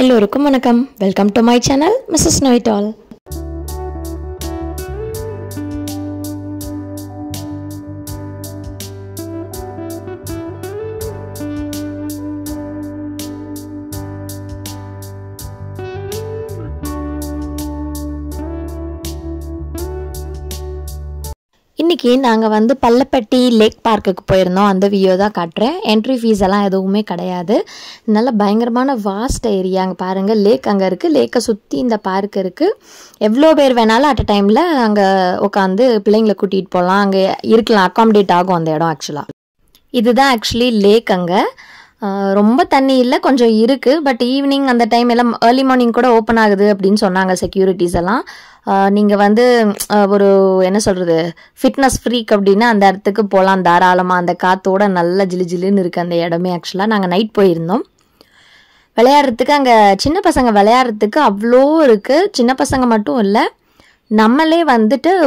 எல்லோருக்கும் வணக்கம். Welcome to my channel Mrs know it all. இன்றைக்கி நாங்கள் பள்ளப்பட்டி லேக் பார்க்குக்கு போயிருந்தோம். அந்த வீடியோ தான் காட்டுறேன். என்ட்ரி ஃபீஸ் எல்லாம் எதுவுமே கிடையாது. நல்ல பயங்கரமான வாஸ்ட் ஏரியா. அங்கே பாருங்கள், லேக் அங்கே இருக்குது. லேக்கை சுற்றி இந்த பார்க் இருக்குது. எவ்வளோ பேர் வேணாலும் அட் அ டைமில் அங்கே உட்காந்து பிள்ளைங்களை கூட்டிகிட்டு போகலாம். அங்கே இருக்கலாம், அக்காமடேட் ஆகும் அந்த இடம். ஆக்சுவலாக இதுதான் ஆக்சுவலி லேக். அங்கே ரொம்ப தண்ணி இல்லை, கொஞ்சம் இருக்குது. பட் ஈவினிங் அந்த டைம் எல்லாம் ஏர்லி மார்னிங் கூட ஓப்பன் ஆகுது அப்படின்னு சொன்னாங்க செக்யூரிட்டிஸ் எல்லாம். நீங்கள் ஒரு என்ன சொல்கிறது, ஃபிட்னஸ் ஃப்ரீக் அப்படின்னா அந்த இடத்துக்கு போகலாம் தாராளமாக. அந்த காற்றோட நல்லா ஜிலுன்னு இருக்குது அந்த இடமே. ஆக்சுவலாக நாங்கள் நைட் போயிருந்தோம். விளையாடுறதுக்கு அங்கே சின்ன பசங்க விளையாடுறதுக்கு அவ்வளோ இருக்குது. சின்ன பசங்க மட்டும் இல்லை, நம்மளே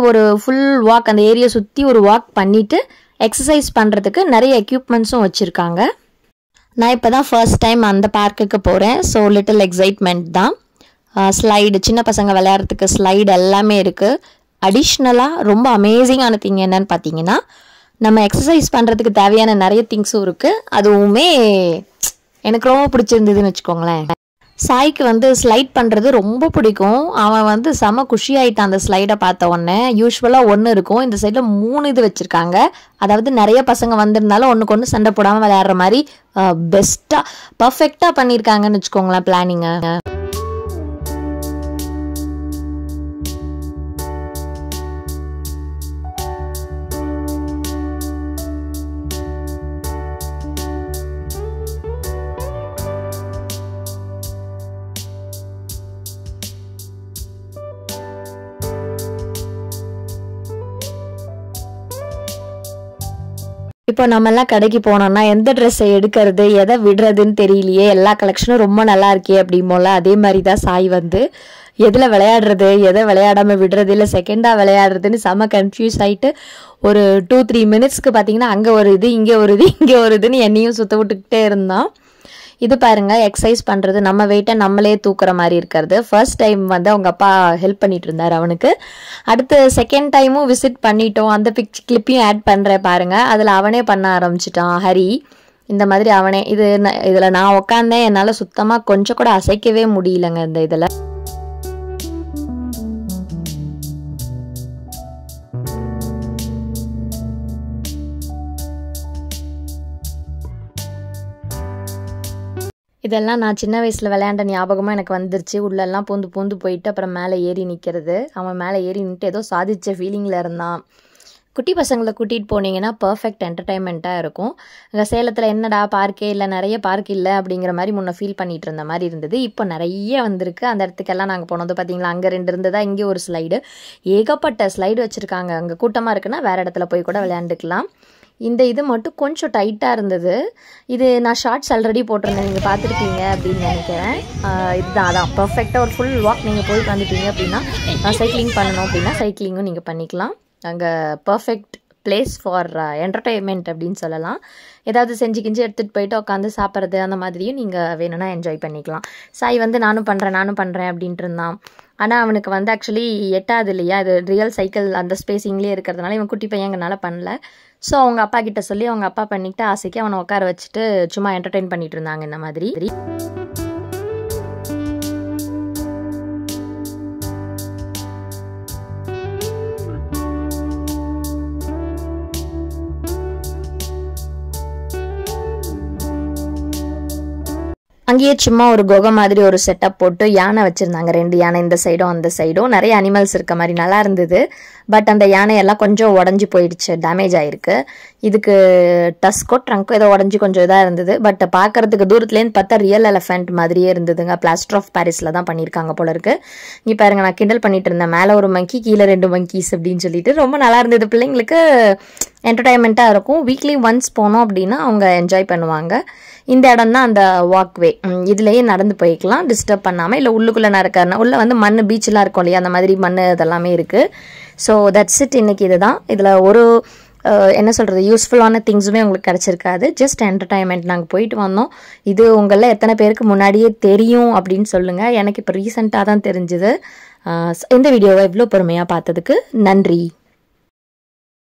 ஒரு ஃபுல் வாக் அந்த ஏரியா சுற்றி ஒரு வாக் பண்ணிவிட்டு எக்ஸசைஸ் பண்ணுறதுக்கு நிறைய எக்யூப்மெண்ட்ஸும் வச்சுருக்காங்க. நான் இப்போ தான் ஃபர்ஸ்ட் டைம் அந்த பார்க்குக்கு போகிறேன். ஸோ லிட்டில் எக்ஸைட்மெண்ட் தான். ஸ்லைடு, சின்ன பசங்க விளையாடுறதுக்கு ஸ்லைடு எல்லாமே இருக்குது. அடிஷ்னலாக ரொம்ப அமேசிங்கான திங் என்னன்னு பார்த்தீங்கன்னா, நம்ம எக்ஸசைஸ் பண்ணுறதுக்கு தேவையான நிறைய திங்ஸும் இருக்குது. அதுவுமே எனக்கு ரொம்ப பிடிச்சிருந்ததுன்னு வச்சுக்கோங்களேன். சாய்க்கு ஸ்லைட் பண்ணுறது ரொம்ப பிடிக்கும். அவன் செம குஷி ஆகிட்டான் அந்த ஸ்லைடை பார்த்த உடனே. யூஸ்வலாக ஒன்று இருக்கும், இந்த சைடில் 3 இது வச்சுருக்காங்க. அதாவது நிறைய பசங்க வந்திருந்தாலும் ஒன்றுக்கு ஒன்று சண்டை போடாமல் விளையாடுற மாதிரி பெஸ்ட்டாக பர்ஃபெக்டாக பண்ணியிருக்காங்கன்னு வச்சுக்கோங்களேன் பிளானிங்கை. இப்போ நம்மெல்லாம் கடைக்கு போனோம்னா எந்த ட்ரெஸ்ஸை எடுக்கிறது எதை விடுறதுன்னு தெரியலையே, எல்லா கலெக்ஷனும் ரொம்ப நல்லா இருக்கே அப்படிமோல. அதே மாதிரி தான் சாய் எதில் விளையாடுறது எதை விளையாடாமல் விடுறது, இல்லை செகண்டாக விளையாடுறதுன்னு செம்ம கன்ஃபியூஸ் ஆகிட்டு ஒரு 2-3 மினிட்ஸ்க்கு பார்த்தீங்கன்னா அங்கே ஒரு இது இங்கே ஒரு இது இங்கே ஒரு இதுன்னு என்னையும் சுற்ற விட்டுக்கிட்டே இருந்தான். இது பாருங்கள், எக்ஸசைஸ் பண்ணுறது, நம்ம வெயிட்டை நம்மளே தூக்குற மாதிரி இருக்கிறது. ஃபர்ஸ்ட் டைம் அவங்க அப்பா ஹெல்ப் பண்ணிட்டு இருந்தார் அவனுக்கு. அடுத்து செகண்ட் டைமும் விசிட் பண்ணிட்டோம். அந்த கிளிப்பையும் ஆட் பண்ணுறேன் பாருங்கள். அதில் அவனே பண்ண ஆரம்பிச்சிட்டான், ஹரி. இந்த மாதிரி அவனே இதில் நான் உட்காந்தேன், என்னால் சுத்தமாக கொஞ்சம் கூட அசைக்கவே முடியலங்க இந்த இதில். இதெல்லாம் நான் சின்ன வயசில் விளையாண்ட ஞாபகமாக எனக்கு வந்துருச்சு. உள்ளெல்லாம் பூந்து போயிட்டு அப்புறம் மேலே ஏறி நிற்கிறது. அவன் மேலே ஏறி நின்று ஏதோ சாதிச்ச ஃபீலிங்கில் இருந்தான். குட்டி பசங்களை கூட்டிகிட்டு போனீங்கன்னா பர்ஃபெக்ட் என்டர்டைன்மெண்ட்டாக இருக்கும். அங்கே சேலத்தில் என்னடா பார்க்கே இல்லை, நிறைய பார்க் இல்லை அப்படிங்கிற மாதிரி முன்ன ஃபீல் பண்ணிகிட்டு இருந்த மாதிரி இருந்தது. இப்போ நிறைய வந்திருக்கு. அந்த இடத்துக்கெல்லாம் நாங்கள் போனது பார்த்தீங்களா, அங்கே 2 இருந்ததா, இங்கே ஒரு ஸ்லைடு, ஏகப்பட்ட ஸ்லைடு வச்சுருக்காங்க. அங்கே கூட்டமாக இருக்குன்னா வேறு இடத்துல போய் கூட விளையாண்டுக்கலாம். இந்த இது மட்டும் கொஞ்சம் டைட்டாக இருந்தது. இது நான் ஷார்ட்ஸ் ஆல்ரெடி போட்டிருந்தேன், நீங்கள் பார்த்துருக்கீங்க அப்படின்னு நினைக்கிறேன். இதுதான் அதான் பர்ஃபெக்டாக ஒரு ஃபுல் வாக் நீங்கள் போய் வந்துட்டீங்க அப்படின்னா, சைக்கிளிங் பண்ணணும் அப்படின்னா சைக்கிளிங்கும் நீங்கள் பண்ணிக்கலாம். அங்கே பர்ஃபெக்ட் பிளேஸ் ஃபார் என்டர்டெயின்மெண்ட் அப்படின்னு சொல்லலாம். ஏதாவது செஞ்சு எடுத்துகிட்டு போயிட்டு உட்காந்து சாப்பிட்றது அந்த மாதிரியும் நீங்கள் வேணும்னா என்ஜாய் பண்ணிக்கலாம். சாய் நானும் பண்ணுறேன் அப்படின்ட்டு இருந்தான். ஆனால் அவனுக்கு ஆக்சுவலி எட்டாது இல்லையா, இது ரியல் சைக்கிள் அந்த ஸ்பேஸிங்லேயே இருக்கிறதுனால இவன் குட்டி பையங்கனால பண்ணல. ஸோ அவங்க அப்பா கிட்ட சொல்லி அவங்க அப்பா பண்ணிக்கிட்டு ஆசைக்கு அவனை உட்கார வச்சுட்டு சும்மா என்டர்டெயின் பண்ணிட்டு இருந்தாங்க இந்த மாதிரி. அங்கேயே சும்மா ஒரு குகை மாதிரி ஒரு செட்டப் போட்டு யானை வச்சுருந்தாங்க. 2 யானை, இந்த சைடும் அந்த சைடும். நிறைய அனிமல்ஸ் இருக்க மாதிரி நல்லா இருந்தது. பட் அந்த யானையெல்லாம் கொஞ்சம் உடஞ்சி போயிடுச்சு, டேமேஜ் ஆகிருக்கு. இதுக்கு டஸ்கோ ட்ரங்க்கோ ஏதோ உடஞ்சி கொஞ்சம் இதாக இருந்தது. பட் பார்க்குறதுக்கு தூரத்துலேருந்து பார்த்தா ரியல் எலஃபென்ட் மாதிரியே இருந்ததுங்க. பிளாஸ்டர் ஆஃப் பாரிஸில் தான் பண்ணியிருக்காங்க போல இருக்கு. இங்கே பாருங்கள், நான் கிண்டல் பண்ணிட்டு இருந்தேன், மேலே ஒரு மங்கி கீழே 2 மங்கீஸ் அப்படின்னு சொல்லிட்டு. ரொம்ப நல்லா இருந்தது. பிள்ளைங்களுக்கு என்டர்டைன்மெண்ட்டாக இருக்கும். வீக்லி ஒன்ஸ் போனோம் அப்படின்னா அவங்க என்ஜாய் பண்ணுவாங்க. இந்த இடம் தான் அந்த வாக்வே. இதுலேயே நடந்து போய்க்கலாம் டிஸ்டர்ப் பண்ணாமல். இல்லை உள்ளுக்குள்ளே நடக்கிறனா உள்ளே மண் பீச்செலாம் இருக்கும் இல்லையா, அந்த மாதிரி மண் இதெல்லாமே இருக்குது. So that's it. இன்றைக்கி இதுதான். இதில் ஒரு என்ன சொல்கிறது யூஸ்ஃபுல்லான திங்ஸுமே உங்களுக்கு கிடச்சிருக்காது. Just entertainment. நாங்கள் போயிட்டு வந்தோம். இது உங்களில் எத்தனை பேருக்கு முன்னாடியே தெரியும் அப்படின்னு சொல்லுங்கள். எனக்கு இப்போ ரீசெண்டாக தான் தெரிஞ்சுது. இந்த வீடியோவை இவ்வளோ பொறுமையாக பார்த்ததுக்கு நன்றி.